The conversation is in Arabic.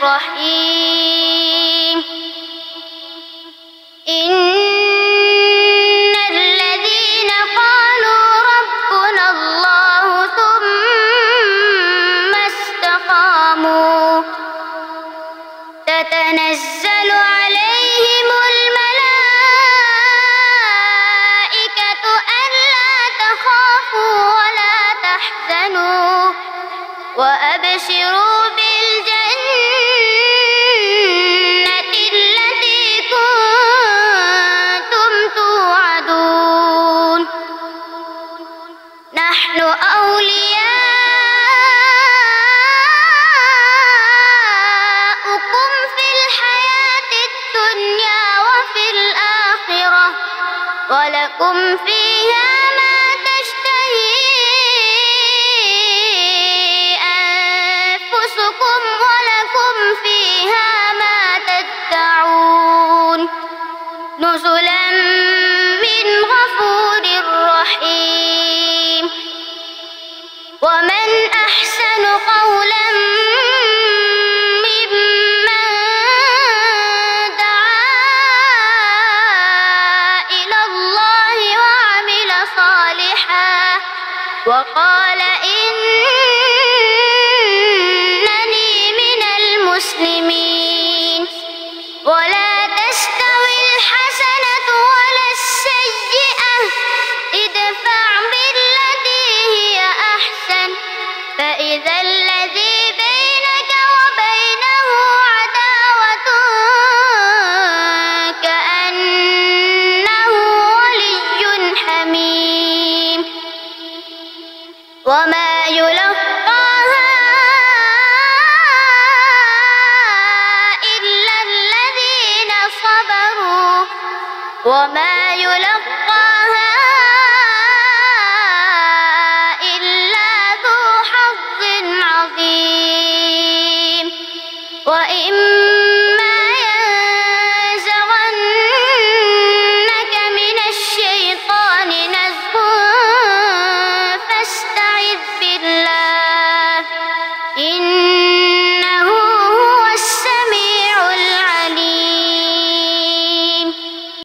الرحيم إن الذين قالوا ربنا الله ثم استقاموا تتنزل عليهم الملائكة ألا تخافوا ولا تحزنوا وأبشروا بالجنة التي كنتم توعدون نحن أولياؤكم في الحياة الدنيا وفي الآخرة ولكم فيها ما تشتهي أنفسكم ولكم فيها ما تدعون نزلا من غفور رحيم ومن أحسن قولا ممن دعا إلى الله وعمل صالحا وقال إنني من المسلمين ولا تستوي الحسنة ولا السيئة ادفع بالتي هي أحسن فإذا الذي بينك وبينه عداوة كأنه ولي حميم وما يلقاها إلا الذين صبروا وما